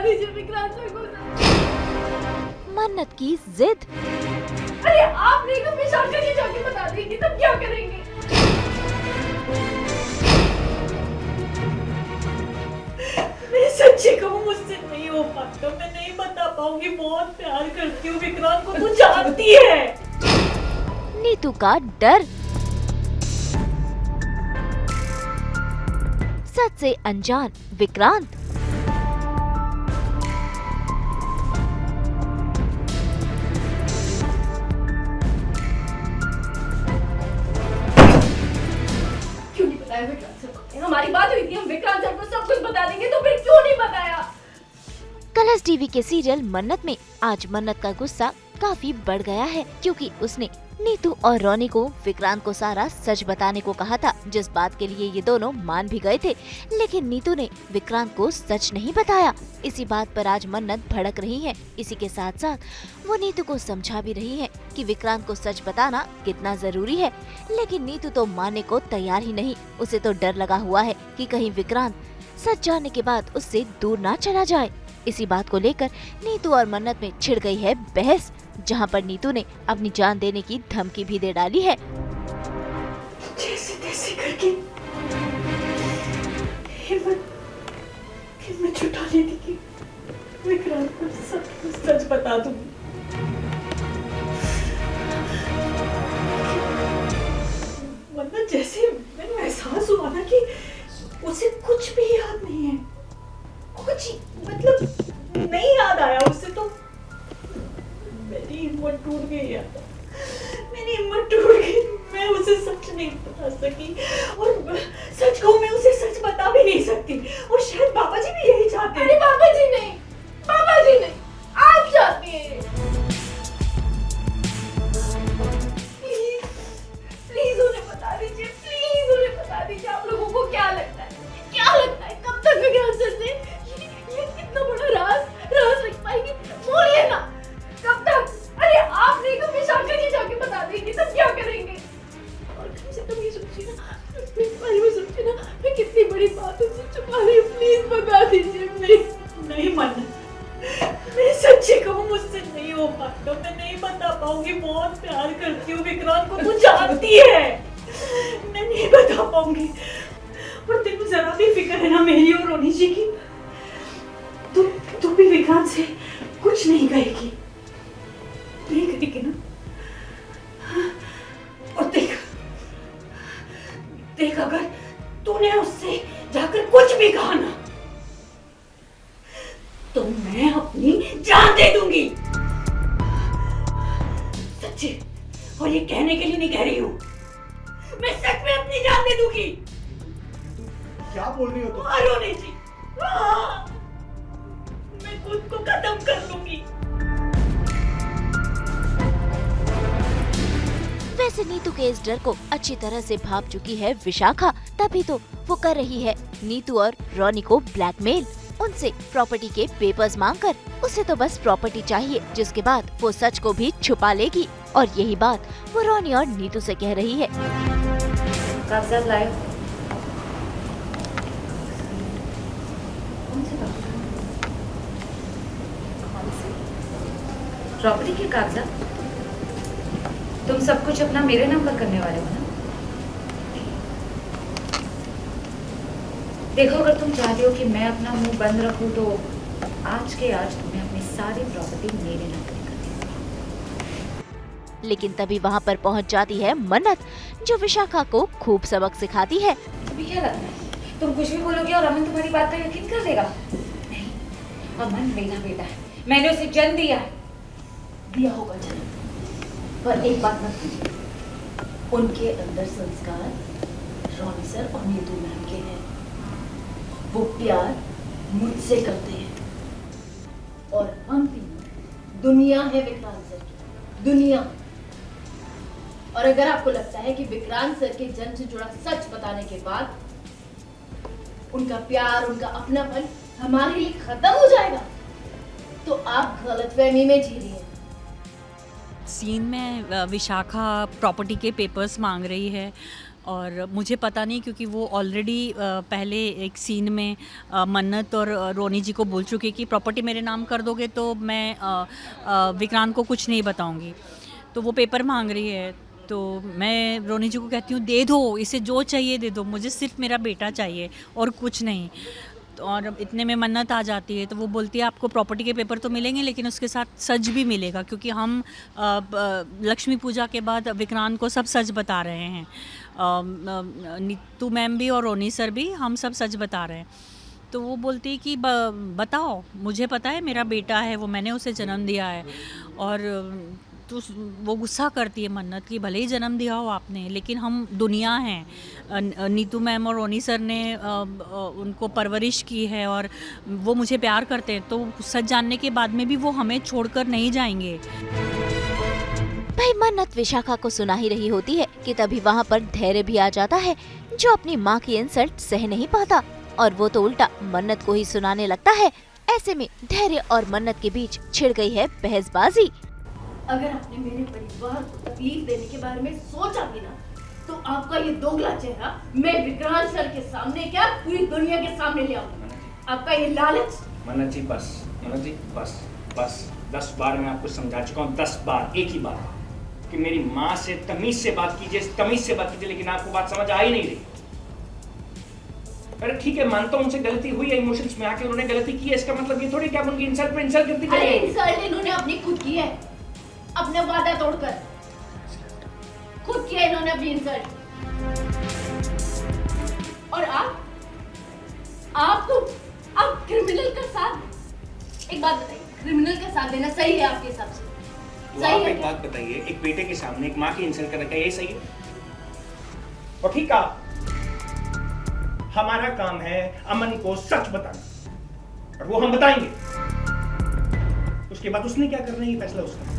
दीजिए विक्रांत सर को। मन्नत की जिद। अरे आप नहीं तो विशाखा जी जाके बता देंगी, तब क्या करेंगे? मैं सच्ची कहूँ मुझसे नहीं हो पाता, मैं नहीं बता पाऊंगी। बहुत प्यार करती हूँ विक्रांत को, तू जानती है। नीतू का डर। सच से अनजान विक्रांत। क्यों नहीं बताया विक्रांत सर को? हमारी बात हुई थी, हम विक्रांत सर को सब कुछ बता देंगे, तो फिर क्यों नहीं बताया? कलर्स टीवी के सीरियल मन्नत में आज मन्नत का गुस्सा काफी बढ़ गया है, क्योंकि उसने नीतू और रोनी को विक्रांत को सारा सच बताने को कहा था, जिस बात के लिए ये दोनों मान भी गए थे। लेकिन नीतू ने विक्रांत को सच नहीं बताया। इसी बात पर आज मन्नत भड़क रही है। इसी के साथ साथ वो नीतू को समझा भी रही है कि विक्रांत को सच बताना कितना जरूरी है। लेकिन नीतू तो मानने को तैयार ही नहीं। उसे तो डर लगा हुआ है कि कहीं विक्रांत सच जानने के बाद उससे दूर ना चला जाए। इसी बात को लेकर नीतू और मन्नत में छिड़ गई है बहस, जहां पर नीतू ने अपनी जान देने की धमकी भी दे डाली है। जैसे तैसे करके हिम्मत जुटा लेती कि विक्रांत को सब कुछ सच बता दूंगी। मतलब जैसे मैंने एहसास हुआ ना कि उसे कुछ भी याद नहीं है, कुछ मतलब नहीं याद आया उसे, तो मेरी हिम्मत टूट गई यार, मेरी हिम्मत टूट गई। मैं उसे सच नहीं बता सकी, और सच कहूँ मैं उसे सच बता भी नहीं सकती, और शायद पापा जी भी यही चाहते हैं। अरे पापा जी नहीं, पापा जी नहीं, आप चाहते हैं। प्लीज प्लीज उन्हें बता दीजिए, प्लीज उन्हें बता दीजिए। आप लोगों को क्या लगता है, क्या लगता है कब तक विक्रांत सर से ये कितना बड़ा राज रख पाएंगे? बोलिए ना, कब तक? अरे आप नहीं तो विशाखा जी जाके बता देंगी, तब क्या करेंगे? और कम से कम ये सोचिए ना, इस बारे में सोचिए ना, मैं कितनी बड़ी बात उनसे छुपा रही हूँ। प्लीज बता दीजिए, प्लीज। नहीं मानना, मैं सच्ची कहूँ मुझसे नहीं हो पाता, मैं नहीं बता पाऊंगी। बहुत प्यार करती हूँ विक्रांत को, तू जानती है। मैं नहीं बता पाऊंगी, और तेरे जरा भी फिक्र है ना मेरी और रोनी जी की, तू भी विक्रांत से कुछ नहीं कहेगी, नहीं कहेगी ना? और देख अगर तूने उससे जाकर कुछ भी कहा ना, तो मैं अपनी जान दे दूंगी। सच्ची, और ये कहने के लिए नहीं कह रही हूँ, मैं सच में अपनी जान दे दूंगी। क्या बोल रही हो तुम? रोनी जी, मैं खुद को खत्म कर लूंगी। वैसे नीतू के इस डर को अच्छी तरह से भांप चुकी है विशाखा, तभी तो वो कर रही है नीतू और रोनी को ब्लैकमेल। उनसे प्रॉपर्टी के पेपर्स मांगकर। उसे तो बस प्रॉपर्टी चाहिए, जिसके बाद वो सच को भी छुपा लेगी। और यही बात वो रोनी और नीतू से कह रही है। कागजात लाए? प्रॉपर्टी के कागजात? तुम सब कुछ अपना मेरे नाम पर करने वाले हो ना? देखो, अगर तुम चाहते हो कि मैं अपना मुंह बंद रखूं, तो आज के आज तुम्हें अपनी सारी प्रॉपर्टी मेरे नाम पर करनी है। लेकिन तभी वहाँ पर पहुँच जाती है मन्नत, जो विशाखा को खूब सबक सिखाती है। तुम्हें क्या लगता है तुम कुछ भी बोलोगे और अमन तुम्हारी बात का यकीन कर लेगा? नहीं, अमन मेरा बेटा है, मैंने उसे जन्म दिया होगा जन्म, पर एक बात मत कीजिए, उनके अंदर संस्कार रोनी सर और नीतू मैम के हैं। वो प्यार मुझसे करते हैं, और हम तीनों दुनिया है विक्रांत सर की, दुनिया। और अगर आपको लगता है कि विक्रांत सर के जन्म से जुड़ा सच बताने के बाद उनका प्यार, उनका अपनापन हमारे लिए खत्म हो जाएगा, तो आप गलतफहमी में जी रही हैं। सीन में विशाखा प्रॉपर्टी के पेपर्स मांग रही है और मुझे पता नहीं, क्योंकि वो ऑलरेडी पहले एक सीन में मन्नत और रोनी जी को बोल चुके कि प्रॉपर्टी मेरे नाम कर दोगे तो मैं विक्रांत को कुछ नहीं बताऊंगी। तो वो पेपर मांग रही है, तो मैं रोनी जी को कहती हूँ दे दो, इसे जो चाहिए दे दो, मुझे सिर्फ मेरा बेटा चाहिए और कुछ नहीं। तो और इतने में मन्नत आ जाती है, तो वो बोलती है आपको प्रॉपर्टी के पेपर तो मिलेंगे लेकिन उसके साथ सच भी मिलेगा, क्योंकि हम लक्ष्मी पूजा के बाद विक्रांत को सब सच बता रहे हैं। नीतू मैम भी और रोनी सर भी, हम सब सच बता रहे हैं। तो वो बोलती है कि बताओ, मुझे पता है मेरा बेटा है, वो मैंने उसे जन्म दिया है। और तो वो गुस्सा करती है मन्नत की, भले ही जन्म दिया हो आपने, लेकिन हम दुनिया हैं। नीतू मैम और रोनी सर ने उनको परवरिश की है और वो मुझे प्यार करते हैं, तो सच जानने के बाद में भी वो हमें छोड़कर नहीं जाएंगे। भाई मन्नत विशाखा को सुना ही रही होती है कि तभी वहाँ पर धैर्य भी आ जाता है, जो अपनी माँ की इंसल्ट सह नहीं पाता और वो तो उल्टा मन्नत को ही सुनाने लगता है। ऐसे में धैर्य और मन्नत के बीच छिड़ गई है बहसबाजी। अगर आपने मेरे परिवार को तकलीफ देने के बारे में सोचा भी ना, तो आपका ये दोगला चेहरा मैं विक्रांत सर के सामने क्या पूरी दुनिया के सामने ले आऊंगा। आपका ये लालच। मन्नत जी बस, मन्नत जी बस बस, 10 बार मैं आपको समझा चुका हूँ, 10 बार एक ही बात कि मेरी माँ से तमीज से बात कीजिए, तमीज से बात कीजिए, लेकिन आपको बात समझ आ ही नहीं रही। अरे ठीक है, मानता हूँ उनसे गलती हुई है, इमोशंस में आके उन्होंने गलती की है, इसका मतलब ये थोड़ी कि आप उनकी इंसल्ट पे इंसल्ट करती अरे जाएंगे। इंसल्ट इन्होंने अपनी खुद की है, अपने वादा तोड़कर खुद किया इन्होंने अपनी इंसल्ट। और आप क्रिमिनल का साथ, एक बात बताइए, क्रिमिनल का साथ देना सही है आपके हिसाब से? तो आप एक बात बताइए, एक बेटे के सामने एक माँ की इंसल्ट करना क्या ये सही है? और ठीक है, हमारा काम है अमन को सच बताना और वो हम बताएंगे, उसके बाद उसने क्या करना है ये फैसला उसका।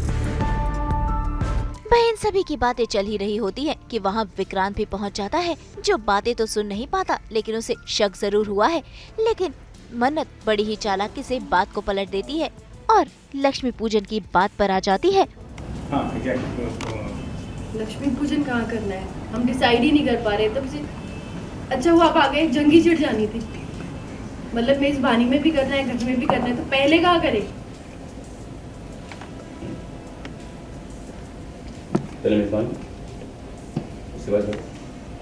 बहन सभी की बातें चल ही रही होती है कि वहाँ विक्रांत भी पहुँच जाता है, जो बातें तो सुन नहीं पाता लेकिन उसे शक जरूर हुआ है। लेकिन मन्नत बड़ी ही चालाकी से बात को पलट देती है और लक्ष्मी पूजन की बात पर आ जाती है। हाँ, exactly। लक्ष्मी पूजन कहाँ करना है, हम डिसाइड ही नहीं कर पा रहे तब से। अच्छा हुआ आप आ गए, जंगी चिढ़ जानी थी। मतलब मेजबानी में भी करना है, घर में भी करना है, तो पहले कहाँ करें? पहले मेजबान, उसके बाद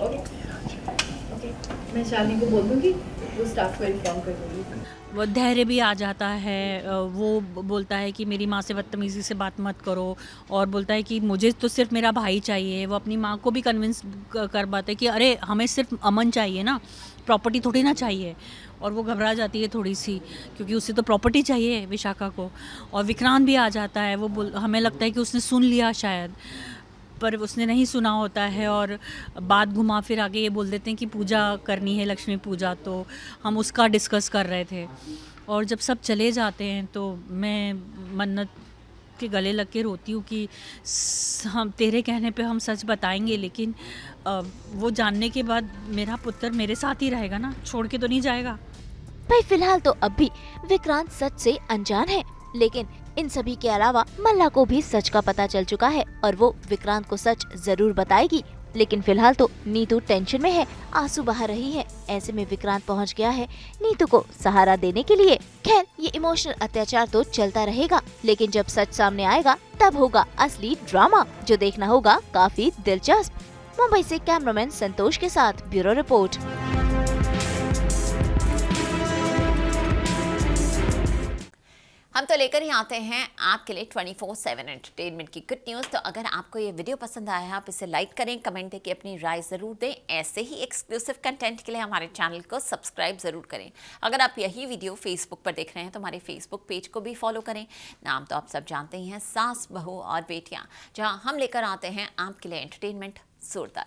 ओके, मैं शालिनी को बोल दूंगी, वो स्टाफ को इन्फॉर्म कर दूंगी। वो धैर्य भी आ जाता है, वो बोलता है कि मेरी माँ से बदतमीज़ी से बात मत करो, और बोलता है कि मुझे तो सिर्फ मेरा भाई चाहिए। वो अपनी माँ को भी कन्विंस कर पाता है कि अरे हमें सिर्फ अमन चाहिए ना, प्रॉपर्टी थोड़ी ना चाहिए। और वो घबरा जाती है थोड़ी सी, क्योंकि उसे तो प्रॉपर्टी चाहिए विशाखा को। और विक्रांत भी आ जाता है, वो हमें लगता है कि उसने सुन लिया शायद, पर उसने नहीं सुना होता है और बात घुमा फिर आगे ये बोल देते हैं कि पूजा करनी है, लक्ष्मी पूजा, तो हम उसका डिस्कस कर रहे थे। और जब सब चले जाते हैं तो मैं मन्नत के गले लग के रोती हूँ कि हम तेरे कहने पे हम सच बताएंगे, लेकिन वो जानने के बाद मेरा पुत्र मेरे साथ ही रहेगा ना, छोड़ के तो नहीं जाएगा। भाई फिलहाल तो अब भी विक्रांत सच से अनजान है, लेकिन इन सभी के अलावा मल्ला को भी सच का पता चल चुका है और वो विक्रांत को सच जरूर बताएगी। लेकिन फिलहाल तो नीतू टेंशन में है, आंसू बहा रही है। ऐसे में विक्रांत पहुंच गया है नीतू को सहारा देने के लिए। खैर ये इमोशनल अत्याचार तो चलता रहेगा, लेकिन जब सच सामने आएगा तब होगा असली ड्रामा, जो देखना होगा काफी दिलचस्प। मुंबई से कैमरामैन संतोष के साथ ब्यूरो रिपोर्ट। हम तो लेकर ही आते हैं आपके लिए 24/7 एंटरटेनमेंट की गुड न्यूज़। तो अगर आपको ये वीडियो पसंद आया है, आप इसे लाइक करें, कमेंट देके अपनी राय ज़रूर दें। ऐसे ही एक्सक्लूसिव कंटेंट के लिए हमारे चैनल को सब्सक्राइब ज़रूर करें। अगर आप यही वीडियो फेसबुक पर देख रहे हैं तो हमारे फेसबुक पेज को भी फॉलो करें। नाम तो आप सब जानते ही हैं, सास, बहू और बेटियाँ, जहाँ हम लेकर आते हैं आपके लिए एंटरटेनमेंट जोरदार।